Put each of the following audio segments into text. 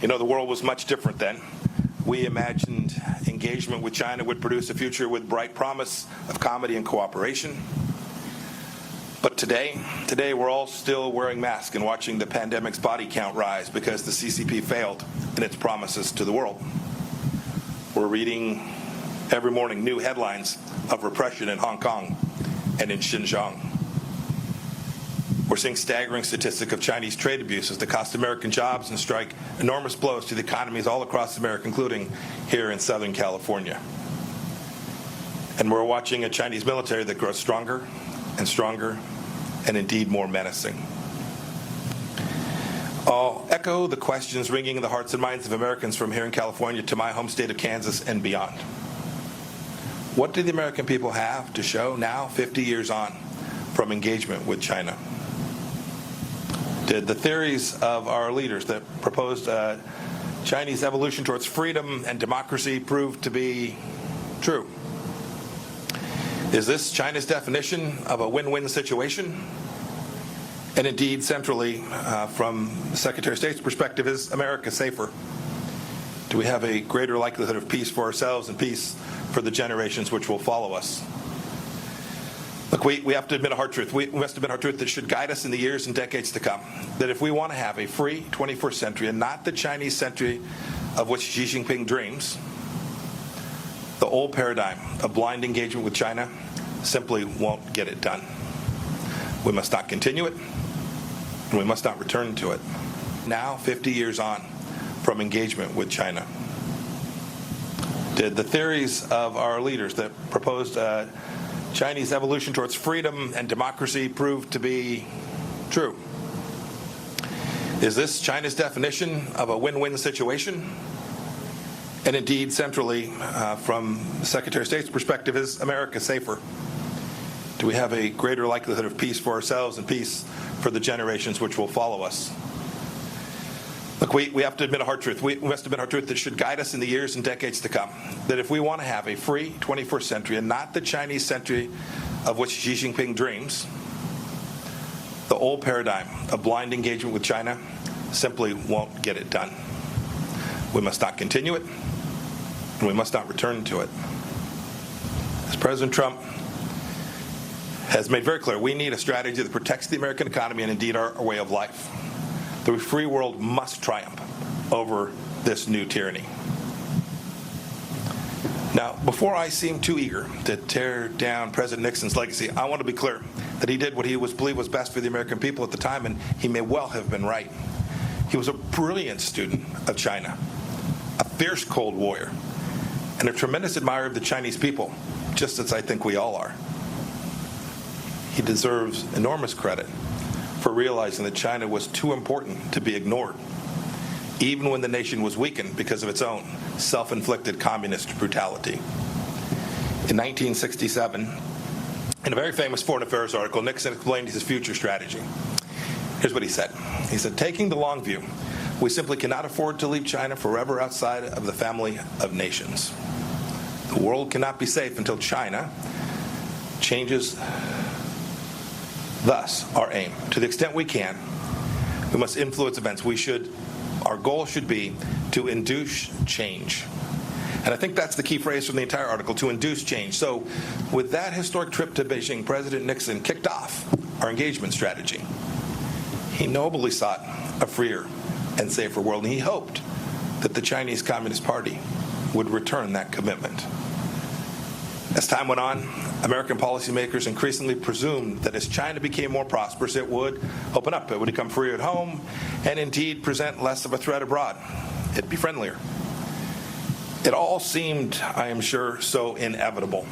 You know, the world was much different then. We imagined engagement with China would produce a future with bright promise of comedy and cooperation. But today we're all still wearing masks and watching the pandemic's body count rise because the CCP failed in its promises to the world. We're reading every morning new headlines of repression in Hong Kong and in Xinjiang. We're seeing staggering statistics of Chinese trade abuses that cost American jobs and strike enormous blows to the economies all across America, including here in Southern California. And we're watching a Chinese military that grows stronger and stronger and indeed more menacing. I'll echo the questions ringing in the hearts and minds of Americans from here in California to my home state of Kansas and beyond. What do the American people have to show now, 50 years on, from engagement with China? Did the theories of our leaders that proposed Chinese evolution towards freedom and democracy prove to be true? Is this China's definition of a win-win situation? And indeed, centrally, from the Secretary of State's perspective, is America safer? Do we have a greater likelihood of peace for ourselves and peace for the generations which will follow us? Look, we have to admit a hard truth. We must admit a hard truth that should guide us in the years and decades to come. That if we want to have a free 21st century and not the Chinese century of which Xi Jinping dreams, the old paradigm of blind engagement with China simply won't get it done. We must not continue it, and we must not return to it. Now, 50 years on from engagement with China, did the theories of our leaders that proposed Chinese evolution towards freedom and democracy prove to be true? Is this China's definition of a win-win situation? And indeed, centrally, from the Secretary of State's perspective, is America safer? Do we have a greater likelihood of peace for ourselves and peace for the generations which will follow us? Look, we have to admit a hard truth. We must admit a hard truth that should guide us in the years and decades to come. That if we want to have a free 21st century and not the Chinese century of which Xi Jinping dreams, the old paradigm of blind engagement with China simply won't get it done. We must not continue it, and we must not return to it. As President Trump has made very clear, we need a strategy that protects the American economy and indeed our way of life. The free world must triumph over this new tyranny. Now, before I seem too eager to tear down President Nixon's legacy, I want to be clear that he did what he believed was best for the American people at the time, and he may well have been right. He was a brilliant student of China, a fierce Cold Warrior, and a tremendous admirer of the Chinese people, just as I think we all are. He deserves enormous credit for realizing that China was too important to be ignored, even when the nation was weakened because of its own self-inflicted communist brutality. In 1967, in a very famous foreign affairs article, Nixon explained his future strategy. Here's what he said. He said, taking the long view, we simply cannot afford to leave China forever outside of the family of nations. The world cannot be safe until China changes. Thus, our aim, to the extent we can, we must influence events. Our goal should be to induce change. And I think that's the key phrase from the entire article, to induce change. So with that historic trip to Beijing, President Nixon kicked off our engagement strategy. He nobly sought a freer and safer world, and he hoped that the Chinese Communist Party would return that commitment. As time went on, American policymakers increasingly presumed that as China became more prosperous, it would open up, it would become freer at home, and indeed present less of a threat abroad. It'd be friendlier. It all seemed, I am sure, so inevitable.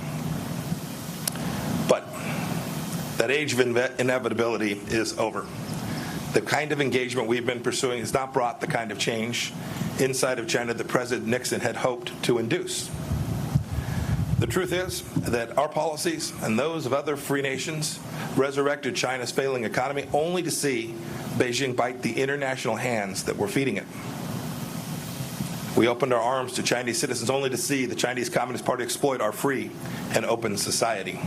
But that age of inevitability is over. The kind of engagement we've been pursuing has not brought the kind of change inside of China that President Nixon had hoped to induce. The truth is that our policies and those of other free nations resurrected China's failing economy only to see Beijing bite the international hands that were feeding it. We opened our arms to Chinese citizens only to see the Chinese Communist Party exploit our free and open society.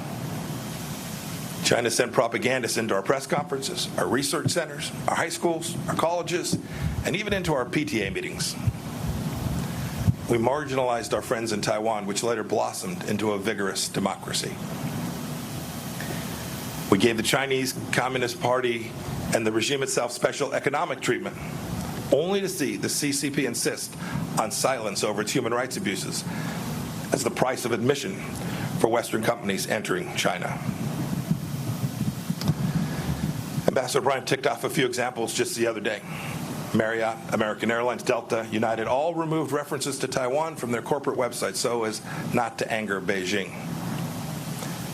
China sent propagandists into our press conferences, our research centers, our high schools, our colleges, and even into our PTA meetings. We marginalized our friends in Taiwan, which later blossomed into a vigorous democracy. We gave the Chinese Communist Party and the regime itself special economic treatment, only to see the CCP insist on silence over its human rights abuses as the price of admission for Western companies entering China. Ambassador Bryant ticked off a few examples just the other day. Marriott, American Airlines, Delta, United all removed references to Taiwan from their corporate websites so as not to anger Beijing.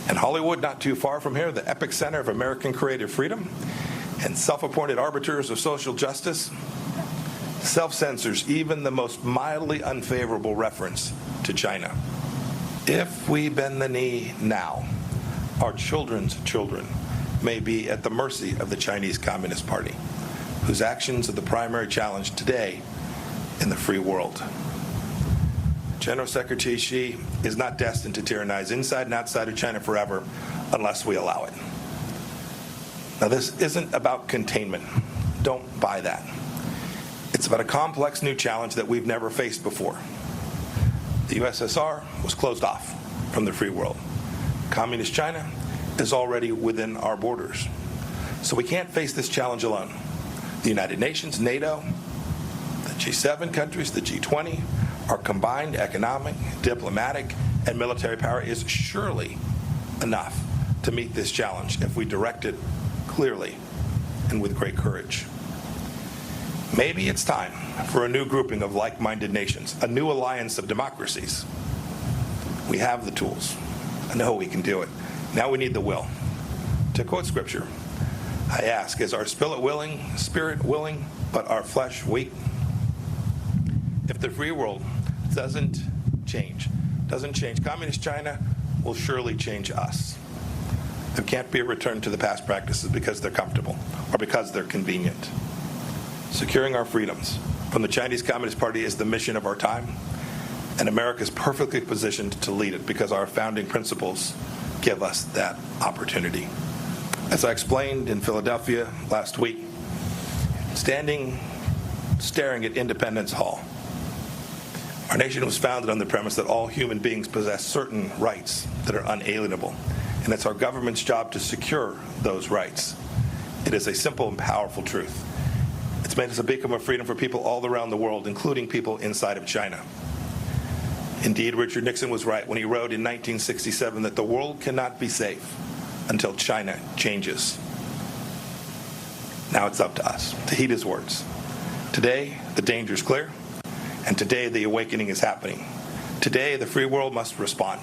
And Hollywood, not too far from here, the epicenter of American creative freedom and self-appointed arbiters of social justice, self-censors even the most mildly unfavorable reference to China. If we bend the knee now, our children's children may be at the mercy of the Chinese Communist Party, whose actions are the primary challenge today in the free world. General Secretary Xi is not destined to tyrannize inside and outside of China forever unless we allow it. Now, this isn't about containment. Don't buy that. It's about a complex new challenge that we've never faced before. The USSR was closed off from the free world. Communist China is already within our borders. So we can't face this challenge alone. The United Nations, NATO, the G7 countries, the G20, our combined economic, diplomatic, and military power is surely enough to meet this challenge if we direct it clearly and with great courage. Maybe it's time for a new grouping of like-minded nations, a new alliance of democracies. We have the tools. I know we can do it. Now we need the will. To quote Scripture, I ask, is our spirit willing, but our flesh weak? If the free world doesn't change, Communist China will surely change us. There can't be a return to the past practices because they're comfortable or because they're convenient. Securing our freedoms from the Chinese Communist Party is the mission of our time, and America is perfectly positioned to lead it because our founding principles give us that opportunity. As I explained in Philadelphia last week, staring at Independence Hall, our nation was founded on the premise that all human beings possess certain rights that are unalienable, and it's our government's job to secure those rights. It is a simple and powerful truth. It's made us a beacon of freedom for people all around the world, including people inside of China. Indeed, Richard Nixon was right when he wrote in 1967 that the world cannot be safe until China changes. Now it's up to us to heed his words. Today, the danger is clear, and today the awakening is happening. Today, the free world must respond.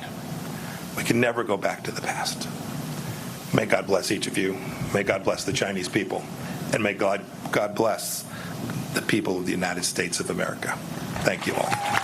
We can never go back to the past. May God bless each of you. May God bless the Chinese people. And may God bless the people of the United States of America. Thank you all.